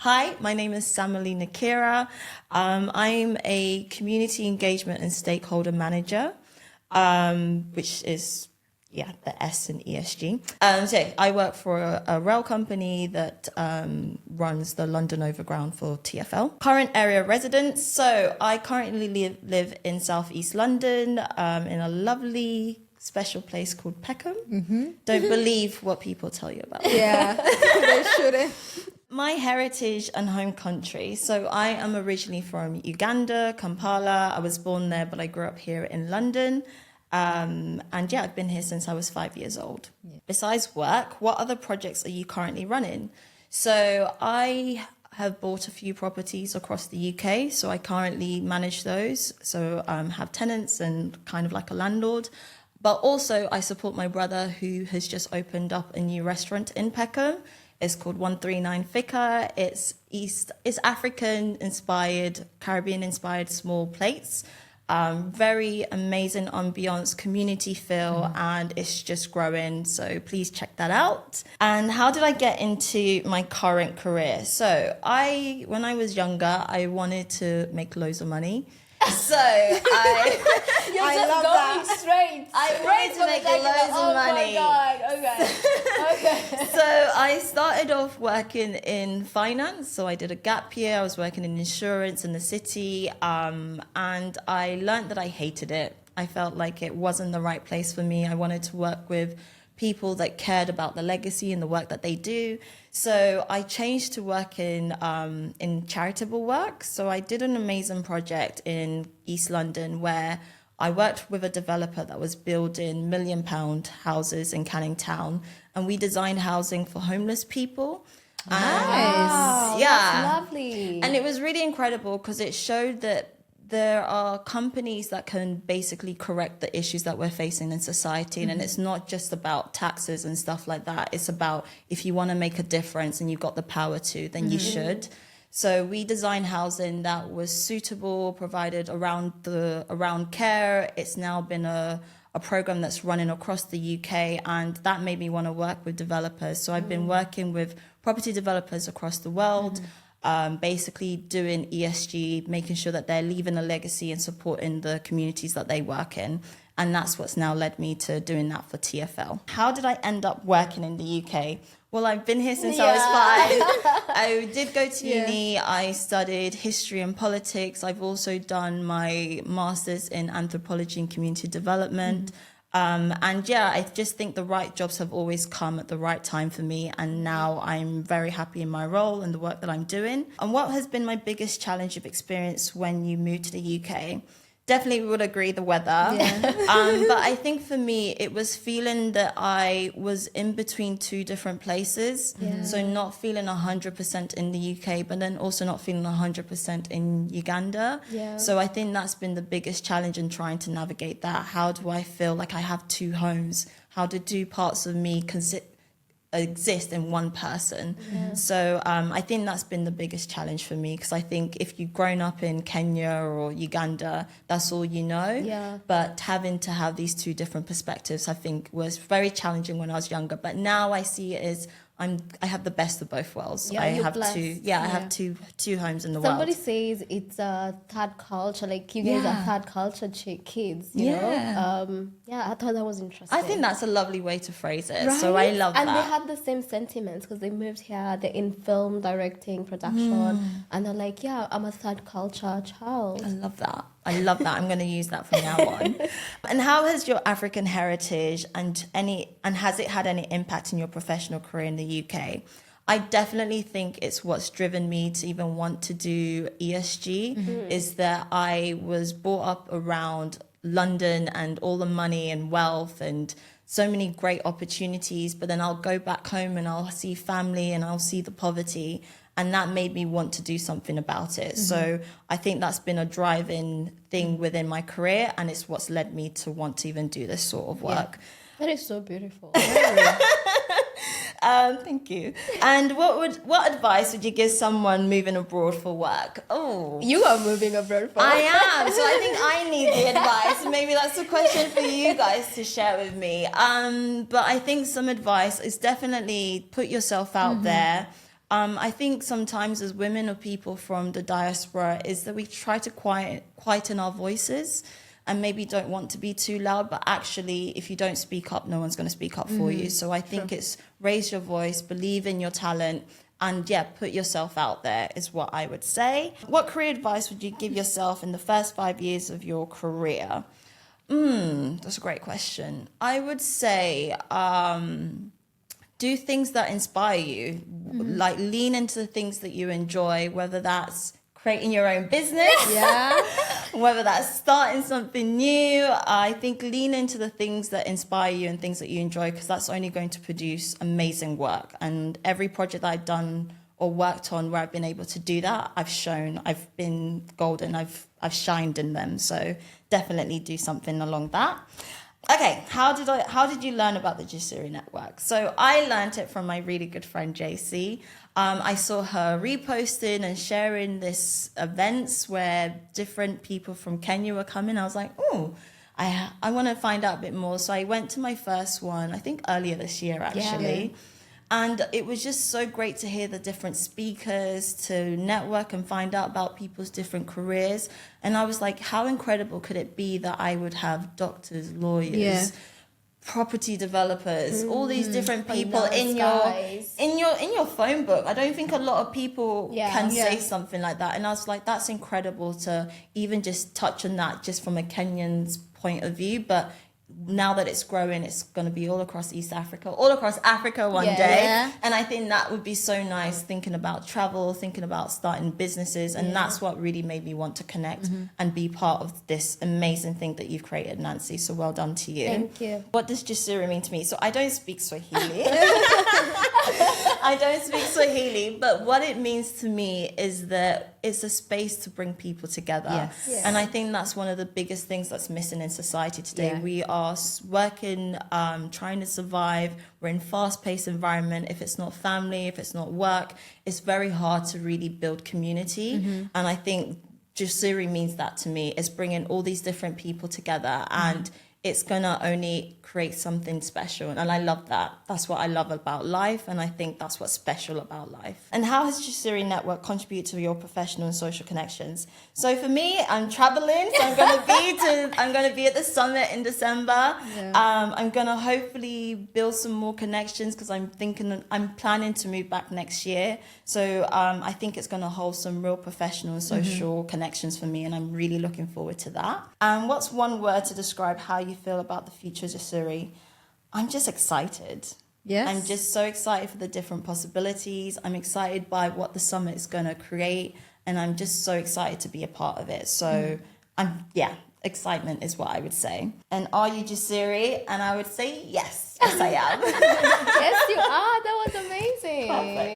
Hi, my name is Samali Nakirya. I'm a community engagement and stakeholder manager, which is, the S in ESG. So I work for a rail company that runs the London Overground for TfL. Current area residence. So I currently live in Southeast London in a lovely special place called Peckham. Don't believe what people tell you about it. Yeah, they shouldn't. My heritage and home country. So I am originally from Uganda, Kampala. I was born there, but I grew up here in London. I've been here since I was 5 years old. Yeah. Besides work, what other projects are you currently running? So I have bought a few properties across the UK. So I currently manage those. So have tenants and kind of like a landlord. But also I support my brother who has just opened up a new restaurant in Peckham. It's called 139 Fika. It's African inspired, Caribbean inspired small plates. Very amazing ambiance, community feel, and it's just growing. So please check that out. And how did I get into my current career? So when I was younger, I wanted to make loads of money. So I love that. Straight. I wanted to make loads of money. Oh my God. Okay. So I started off working in finance. So I did a gap year. I was working in insurance in the city. And I learned that I hated it. I felt like it wasn't the right place for me. I wanted to work with people that cared about the legacy and the work that they do. So I changed to work in charitable work. So I did an amazing project in East London where I worked with a developer that was building £1 million houses in Canning Town, and we designed housing for homeless people. Nice. That's lovely. And it was really incredible because it showed that there are companies that can basically correct the issues that we're facing in society. And it's not just about taxes and stuff like that. It's about if you want to make a difference and you've got the power to, then you should. So we designed housing that was suitable, provided around care. It's now been a program that's running across the UK, and that made me want to work with developers. So I've been working with property developers across the world, basically doing ESG, making sure that they're leaving a legacy and supporting the communities that they work in. And that's what's now led me to doing that for TfL. How did I end up working in the UK? Well, I've been here since I was 5. I did go to uni. I studied history and politics. I've also done my master's in anthropology and community development. I just think the right jobs have always come at the right time for me. And now I'm very happy in my role and the work that I'm doing. And what has been my biggest challenge you've experienced when you moved to the UK? Definitely would agree, the weather. But I think for me, it was feeling that I was in between two different places. So not feeling 100% in the UK, but then also not feeling 100% in Uganda. So I think that's been the biggest challenge in trying to navigate that. How do I feel like I have two homes? How do parts of me exist in one person? So I think that's been the biggest challenge for me, because I think if you've grown up in Kenya or Uganda, that's all you know. But having to have these two different perspectives, I think, was very challenging when I was younger. But now I see it as I have the best of both worlds. I have I have two homes in the world. Somebody says it's a third culture, like you guys are third culture kids, you know? I thought that was interesting. I think that's a lovely way to phrase it. Right? So I love that. And they had the same sentiments because they moved here, they're in film, directing, production, and they're like, I'm a third culture child. I love that. I'm going to use that from now on. And how has your African heritage and has it had any impact in your professional career in the UK? I definitely think it's what's driven me to even want to do ESG, is that I was brought up around London and all the money and wealth and so many great opportunities, but then I'll go back home and I'll see family and I'll see the poverty. And that made me want to do something about it. So I think that's been a driving thing within my career, and it's what's led me to want to even do this sort of work. That is so beautiful. Thank you. And what advice would you give someone moving abroad for work? Oh, you are moving abroad for work. I am. So I think I need the advice. Maybe that's a question for you guys to share with me. But I think some advice is definitely put yourself out there. I think sometimes as women or people from the diaspora is that we try to quieten our voices and maybe don't want to be too loud, but actually if you don't speak up, no one's going to speak up for you. So I think it's raise your voice, believe in your talent, and put yourself out there is what I would say. What career advice would you give yourself in the first 5 years of your career? That's a great question. I would say do things that inspire you, like lean into the things that you enjoy, whether that's creating your own business, whether that's starting something new. I think lean into the things that inspire you and things that you enjoy, because that's only going to produce amazing work. And every project that I've done or worked on where I've been able to do that, I've been golden, I've shined in them. So definitely do something along that. Okay, how did you learn about the Jasiri Network? So I learned it from my really good friend JC. I saw her reposting and sharing this events where different people from Kenya were coming. I was like, I want to find out a bit more. So I went to my first one, I think earlier this year actually. Yeah. And it was just so great to hear the different speakers, to network and find out about people's different careers. And I was like, how incredible could it be that I would have doctors, lawyers, property developers, all these different people in your phone book. I don't think a lot of people can say something like that. And I was like, that's incredible to even just touch on that just from a Kenyan's point of view. But now that it's growing, it's going to be all across East Africa, all across Africa one day. Yeah. And I think that would be so nice, thinking about travel, thinking about starting businesses. And that's what really made me want to connect and be part of this amazing thing that you've created, Nancy. So well done to you. Thank you. What does Jasiri mean to me? So I don't speak Swahili. I don't speak Swahili, but what it means to me is that it's a space to bring people together. Yes. Yeah. And I think that's one of the biggest things that's missing in society today. Yeah. We are working, trying to survive. We're in a fast-paced environment. If it's not family, if it's not work, it's very hard to really build community. And I think Jasiri means that to me. It's bringing all these different people together, and it's going to only create something special. And I love that. That's what I love about life. And I think that's what's special about life. And how has Jasiri Network contributed to your professional and social connections? So for me, I'm traveling. So I'm going to be at the summit in December. Yeah. I'm going to hopefully build some more connections, because I'm planning to move back next year. So I think it's going to hold some real professional and social connections for me. And I'm really looking forward to that. And what's one word to describe how you feel about the future of Jasiri? I'm just excited. Yes. I'm just so excited for the different possibilities. I'm excited by what the summit is going to create, and I'm just so excited to be a part of it. So excitement is what I would say. And are you Jasiri? And I would say yes. Yes, I am. Yes,